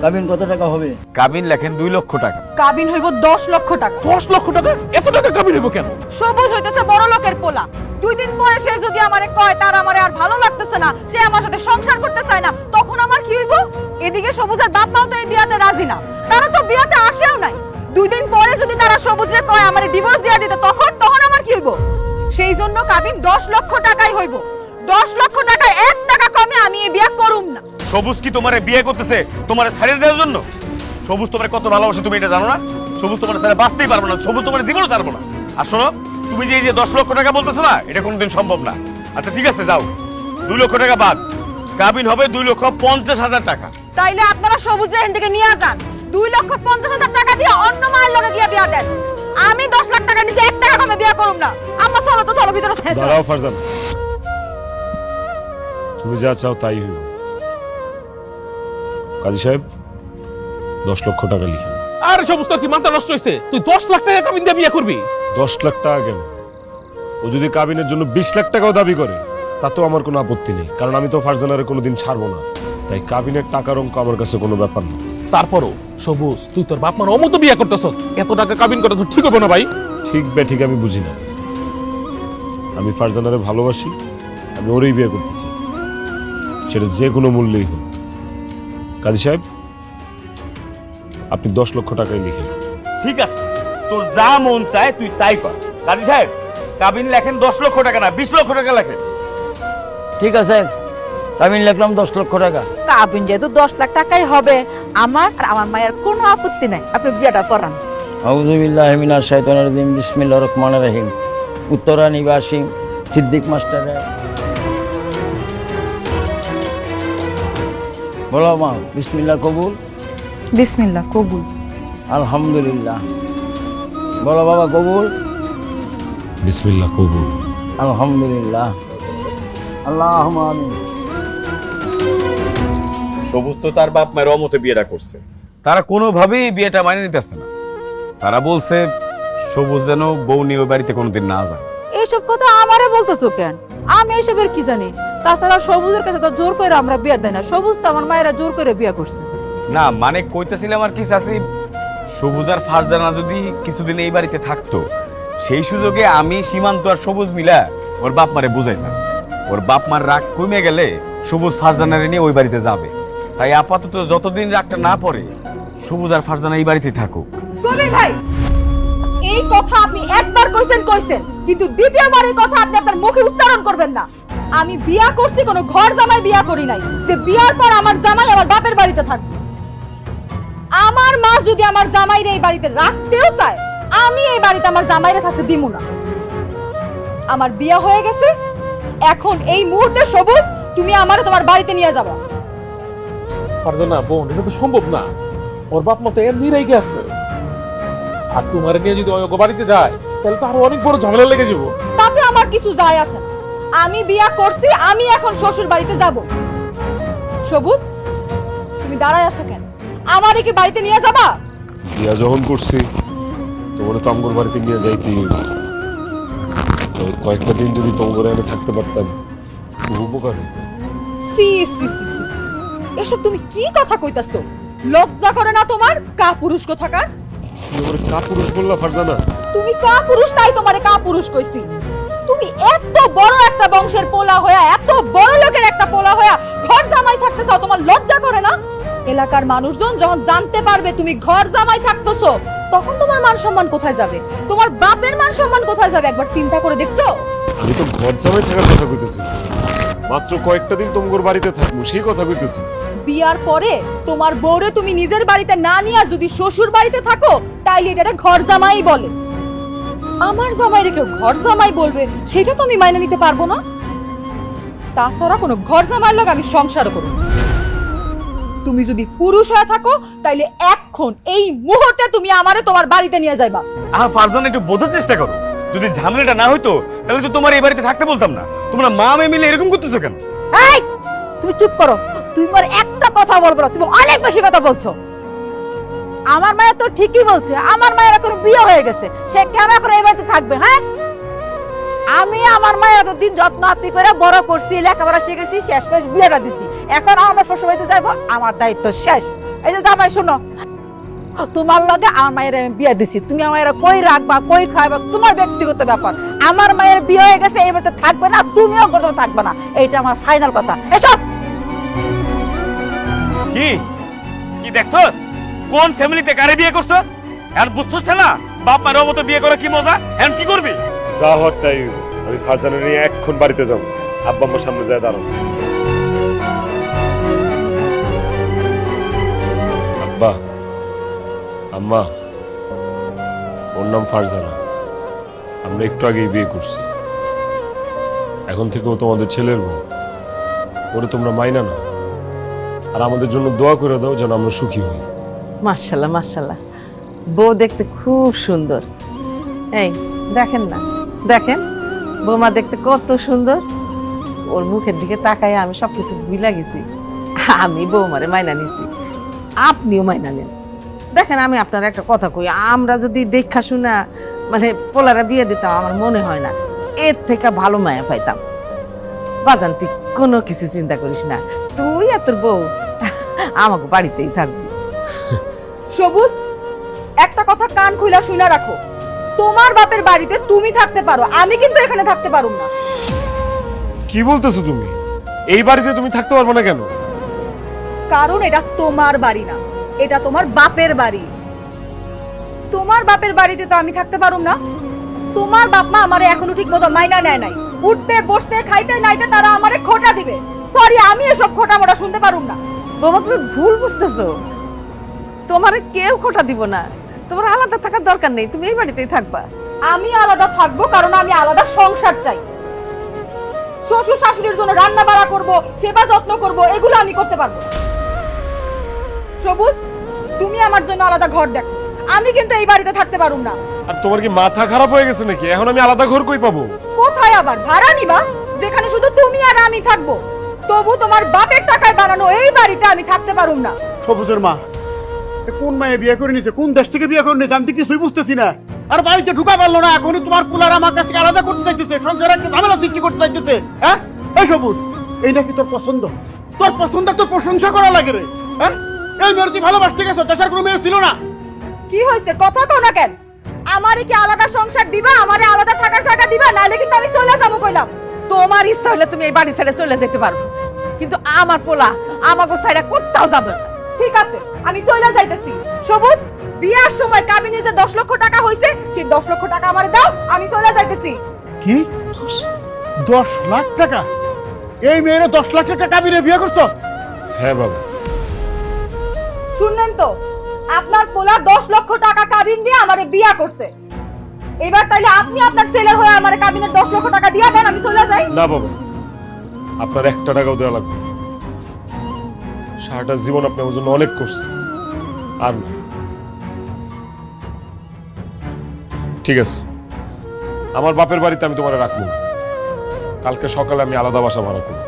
কাবিন কত টাকা হবে? কাবিন লেখেন 2 লক্ষ টাকা। কাবিন হইব 10 লক্ষ টাকা। 10 লক্ষ টাকা? এত টাকা কাবিন হইব কেন? সবুজ হইতেছে বড় লোকের পোলা। 2 দিন পরে সে যদি আমারে কয় তার আমারে আর ভালো লাগতেছে না, সে আমার সাথে সংসার করতে চায় না, তখন আমার কি হইব? এদিকে সবুজের বাপ মাও তো এই বিয়াতে রাজি না, তারা তো বিয়াতে আসেও নাই। 2 দিন পরে যদি তারা সবুজরে কয় আমারে ডিভোর্স দিয়া দিতে, তখন আমার কি হইব? সেই জন্য কাবিন 10 লক্ষ টাকাই হইব। 10 লক্ষ টাকায় 1 টাকা কমে আমি এই বিয়া করুম না। সবুজ কি তোমারে বিয়ে করতেছে তোমারে ছাড়িয়ে দেওয়ার জন্য? সবুজ তোমারে কত ভালোবাসে তুমি এটা জানো না? সবুজ তোমারে ছাড়া বাঁচতেই পারবে না, সবুজ তোমারে জীবনও ছাড়বো না। আর শোনো, তুমি যে 10 লক্ষ টাকা বলতেছো না, এটা কোনোদিন সম্ভব না। আচ্ছা ঠিক আছে, যাও, 2 লক্ষ টাকা বাদ, কাবিন হবে 2,50,000 টাকা। তাইলে আপনারা সবুজ এখান থেকে নিয়ে যান। 2,50,000 টাকা দিয়ে অন্য মায়ের লগে দিয়ে বিয়া দেন। আমি 10 লাখ টাকা নিচে 1 টাকা কমে বিয়া করুম না। আম্মা চলো তো, চলো ভিতরে। দাঁড়াও ফারজান, তুমি যা চাও তাই হইব। কাজী সাহেব 10 লক্ষ টাকা লিখে। আরে সবুজ, তোর কি মাথা নষ্ট হয়েছে? তুই 10 লাখ টাকা কাবিন দিয়ে বিয়ে করবি? 10 লাখ টাকা কেন? ও যদি কাবিনের জন্য 20 লাখ টাকাও দাবি করে, তাতেও আমার কোনো আপত্তি নেই, কারণ আমি তো ফারজানারে কোনোদিন ছাড়বো না। তাই কাবিনের টাকার অঙ্ক আমার কাছে কোনো ব্যাপার না। তারপরও সবুজ, তুই তোর বাপ মার অমত বিয়ে করতেছস, এত টাকা কাবিন করা তো ঠিক হবে না ভাই। ঠিক ঠিক আমি বুঝি না। আমি ফারজানারে ভালোবাসি, আমি ওরই বিয়ে করতে চাই, সেটা যে কোনো মূল্যেই হোক। কাজী সাহেব, আপনি 10 লক্ষ টাকাই লিখেন। ঠিক আছে, তোর যা মন চায় তুই তাই কর। কাজী সাহেব, কাবিন লেখেন 10 লক্ষ টাকা না, 20 লক্ষ টাকা লেখেন। ঠিক আছে, কাবিন লিখলাম 10 লক্ষ টাকা। কাবিন যেহেতু 10 লাখ টাকাই হবে, আমার আর আমার মায়ের কোনো আপত্তি নাই, আপনি বিয়েটা করান। আউযুবিল্লাহি মিনাশ শাইতানির রাজিম, বিসমিল্লাহির রহমানির রহিম। উত্তরা নিবাসী সিদ্দিক মাস্টার। বলো মা, বিসমিল্লাহ কবুল। বিসমিল্লাহ কবুল। আলহামদুলিল্লাহ। বলো বাবা, কবুল। বিসমিল্লাহ কবুল। আলহামদুলিল্লাহ। আল্লাহুম্মা আমিন। সবুজ তো তার বাপ মায়ের অমতে বিয়েটা করছে, তারা কোনোভাবেই বিয়েটা মানে নিতেছে না। তারা বলছে সবুজ যেন বউ নিয়ে ওই বাড়িতে কোনোদিন না যায়। এইসব কথা আমারে বলতেছো কেন? আমি এইসবের কি জানি? তাছাড়া সবুজের কাছে তো জোর করে আমরা বিয়ে দেয় না, সবুজ তো আমার মায়েরা জোর করে বিয়ে করছে। না মানে কইতেছিলাম আর কি চাচি, সবুজ আর ফারজানা যদি কিছুদিন এই বাড়িতে থাকতো, সেই সুযোগে আমি সীমান্ত আর সবুজ মিলা ওর বাপ মারে বুঝাইতাম। ওর বাপ মার রাগ কমে গেলে সবুজ ফারজানারে নিয়ে ওই বাড়িতে যাবে। তাই আপাতত যতদিন রাগটা না পড়ে, সবুজ আর ফারজানা এই বাড়িতেই থাকুক। কবির ভাই, এই কথা আপনি একবার কইছেন, কিন্তু দ্বিতীয়বার এই কথা আপনি আপনার মুখে উচ্চারণ করবেন না। আমি বিয়া করছি, কোনো ঘর জামাই বিয়া করি নাই যে বিয়ার পর আমার জামাই আমার বাপের বাড়িতে থাকবে। আমার মা যদি আমার জামাইরে এই বাড়িতে রাখতেও চায়, আমি এই বাড়িতে আমার জামাইরে থাকতে দিব না। আমার বিয়া হয়ে গেছে, এখন এই মুহূর্তে সবুজ তুমি আমারে তোমার বাড়িতে নিয়ে যাবা। ফারজানা বোন, এটা তো সম্ভব না। ওর বাপ মা তো এর নিরাই গেছে, আর তোমার নিয়ে যদি ওই বাড়িতে যায়, তাহলে তো আরো অনেক বড় ঝামেলা লেগে যাবো। তাতে আমার কিছু যায় আসে না। আমি বিয়া করছি, আমি এখন শ্বশুর বাড়িতে যাব। সবুজ, তুমি দাঁড়ায় আছো কেন? আমারে কি বাড়িতে নিয়ে যাবা? বিয়া যখন করছি, তোমার তো আমগর বাড়িতে নিয়ে যাইতেই হইব। কয়েকটা দিন যদি তোমার এনে থাকতে পারতাম, খুব উপকার হতো। সি সি সি সি সি। এসব তুমি কি কথা কইতাছো? লজ্জা করে না তোমার? কাপুরুষ কোথাকার। তুমি আমার কাপুরুষ বললা ফারজানা? তুমি কাপুরুষ, তাই তোমারে কাপুরুষ কইছি। তুমি এত বড় একটা বংশের পোলা হয়া, এত বড় লোকের একটা পোলা হয়া ঘর জামাই থাকতে চাও, তোমার লজ্জা করে না? এলাকার মানুষজন যখন জানতে পারবে তুমি ঘর জামাই থাকতেছো, তখন তোমার মান সম্মান কোথায় যাবে? তোমার বাপের মান সম্মান কোথায় যাবে? একবার চিন্তা করে দেখছো? আমি তো ঘর জামাই থাকার কথা কইতেছি, মাত্র কয়েকটা দিন তোমার বাড়িতে থাকবো সেই কথা কইতেছি। বিয়ার পরে তোমার বউরে তুমি নিজের বাড়িতে না নিয়ে যদি শ্বশুর বাড়িতে থাকো, তাইলে এটা ঘর জামাই বলে। আমার জামাইরে কেউ ঘর জামাই বলবে, সেটা তো আমি মাইনে নিতে পারবো না। তাছাড়া কোনো ঘর জামাইয়ের লোক আমি সংসার করব। তুমি যদি পুরুষ হয়ে থাকো, তাইলে এখন এই মুহূর্তে তুমি আমারে তোমার বাড়িতে নিয়ে যাইবা। ফারজানা, একটু বোঝার চেষ্টা করো। যদি ঝামেলাটা না হইতো, তাহলে তো তোমার এই বাড়িতে থাকতে বলতাম না। তোমরা মা মেয়ে মিলে এরকম করতেছো কেন? এই, তুমি চুপ করো। তুমি মোর একটা কথা বলবো না, তুমি অনেক বেশি কথা বলছো। আমার মায়ের তো ঠিকই বলছে, আমার মায়ের এখন বিয়ে হয়ে গেছে, সে কেন এখন এই বাড়িতে থাকবে? হ্যাঁ, আমি আমার মায়ের এতদিন যত্ন আত্তি করে বড় করছি, লেখাপড়া শিখেছি, শেষমেশ বিয়েটা দিছি। এখন আমার শ্বশুর বাড়িতে যাইবো, আমার দায়িত্ব শেষ। এই যে জামাই শোনো, তোমার লগে আমার মায়ের আমি বিয়ে দিছি, তুমি আমার কই রাখবা কই খাইবা তোমার ব্যক্তিগত ব্যাপার। আমার মায়ের বিয়ে হয়ে গেছে, এই বাড়িতে থাকবে না, তুমিও কোথাও থাকবে না, এইটা আমার ফাইনাল কথা। এসব কি কি দেখছস? কোন ফ্যামিলিতে কারে বিয়ে করছস? এখন বুঝছস না বাপ মায়ের মতো বিয়ে করে কি মজা? এখন কি করবি? যা হওয়ার তাই হইব। আমি ফারজানা নিয়ে এখন বাড়িতে যাবো, আব্বা আম্মার সামনে যায় দাঁড়াবো। আব্বা আম্মা, ওর নাম ফারজানা, আমরা একটু আগেই বিয়ে করছি। এখন থেকে ও তোমাদের ছেলের বউ, ওরে তোমরা মাইনা না, আর আমাদের জন্য দোয়া করে দাও যেন আমরা সুখী হই। মাশাআল্লাহ মাশাআল্লাহ, বউ দেখতে খুব সুন্দর। এই দেখেন না, দেখেন বৌমা দেখতে কত সুন্দর। ওর মুখের দিকে তাকায় আমি সবকিছু ভুলে গেছি। আমি বৌমারে মাইনা নিছি, আপনিও মাইনা নেন। দেখেন আমি আপনার একটা কথা কই, আমরা যদি দেখা শুনা মানে পোলারা বিয়ে দিতাম, আমার মনে হয় না এর থেকে ভালো মায়া পাইতাম। বাজান তুই কোনো কিছু চিন্তা করিস না, তুই আর তোর বউ আমাকে বাড়িতেই থাকবি। সবুজ, একটা কথা কান খুইলা শুনে রাখো, তোমার বাপের বাড়িতে তুমি থাকতে পারো, আমি কিন্তু এখানে থাকতে পারুম না। কি বলতেছো তুমি? এই বাড়িতে তুমি থাকতে পারবে না কেন? কারণ এটা তোমার বাড়ি না, এটা তোমার বাপের বাড়ি। তোমার বাপের বাড়িতে তো আমি থাকতে পারুম না। তোমার বাপ মা আমারে এখনো ঠিক মতো মাইনা নেয় নাই, উঠতে বসতে খাইতে নাইতে তারা আমারে খোটা দিবে। সরি, আমি এসব খোটা মোটা শুনতে পারুম না। বৌমা তুমি ভুল বুঝতেছো, তোমার কেউ খোটা দিব না, তোমার আলাদা থাকার দরকার নেই, তুমি এই বাড়িতেই থাকবা। আমি আলাদা থাকবো কারণ আমি আলাদা সংসার চাই। শ্বশুর শাশুড়ির জন্য রান্না বাড়া করবো, সেবা যত্ন করবো, এগুলো আমি করতে পারবো। সবুজ, তুমি আমার জন্য আলাদা ঘর দেখো, আমি কিন্তু এই বাড়িতে থাকতে পারুম না। আর তোমার কি মাথা খারাপ হয়ে গেছে নাকি? এখন আমি আলাদা ঘর কই পাবো? কোথায় আবার ভাড়া নিবা, যেখানে শুধু তুমি আর আমি থাকবো? তবু তোমার বাপের টাকায় বানানো এই বাড়িতে আমি থাকতে পারুম না। সবুজের মা, এ কোন মায়ে বিয়ে করে নিছে, কোন দেশ থেকে বিয়ে করে নিছে, আমি তো কিছুই বুঝতেছি না। আর বাড়িতে ঢুকা পারলো না, এখনই তোমার কুলার আমার কাছে আলাদা করতে চাইতেছে, সংসারে একটা ঝামেলা সৃষ্টি করতে চাইতেছে। হ্যাঁ এই সবুজ, এই নাকি তোর পছন্দ? তোর পছন্দ তোর প্রশংসা করা লাগে রে। হ্যাঁ, এই মেয়ের তুই ভালোবাসতে গেছো, দেশের কোনো মেয়ে ছিল না। কি হয়েছে, কথা কও না কেন? আমারে কি আলাদা সংসার দিবা, আমারে আলাদা থাকার জায়গা দিবা, নাইলে কিন্তু আমি চলে যাবো কইলাম। তোমার ইচ্ছা হলে তুমি এই বাড়ি ছেড়ে চলে যেতে পারো, কিন্তু আমার পোলা আমাকে ছাইড়া কোথাও যাবে না। ঠিক আছে, আমি চলে যাইতেছি। সবুজ, বিয়ার সময় কাবিনে যে 10 লক্ষ টাকা হইছে, সেই 10 লক্ষ টাকা আমারে দাও, আমি চলে যাইতেছি। কি 10 লাখ টাকা? এই মেয়ের 10 লাখ টাকা কাবিনে বিয়ে করছো? হ্যাঁ বাবা। শুনলেন তো, আপনার পোলা 10 লক্ষ টাকা কাবিন দিয়ে আমারে বিয়া করছে। এবার তাইলে আপনি আপনার ছেলের হয়ে আমারে কাবিনের 10 লক্ষ টাকা দিয়া দেন, আমি চলে যাই। না বাবা, আপনার একটা টাকাও দেওয়া লাগবে না। সারাটা জীবন আপনি আমার জন্য অনেক করছেন, আর না। ঠিক আছে, আমার বাপের বাড়িতে আমি তোমার রাখবো না। কালকে সকালে আমি আলাদা বাসা ভাড়া করবো।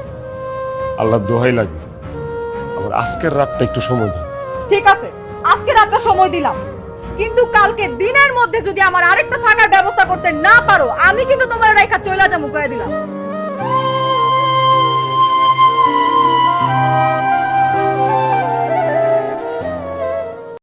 আল্লাহর দোহাই লাগে, আমার আজকের রাতটা একটু সময় দাও। ঠিক আছে, আজকে রাতটা সময় দিলাম, কিন্তু কালকে দিনের মধ্যে যদি আমার আরেকটা থাকার ব্যবস্থা করতে না পারো, আমি কিন্তু তোমার রেখা চলে যাবো কয়ে দিলাম।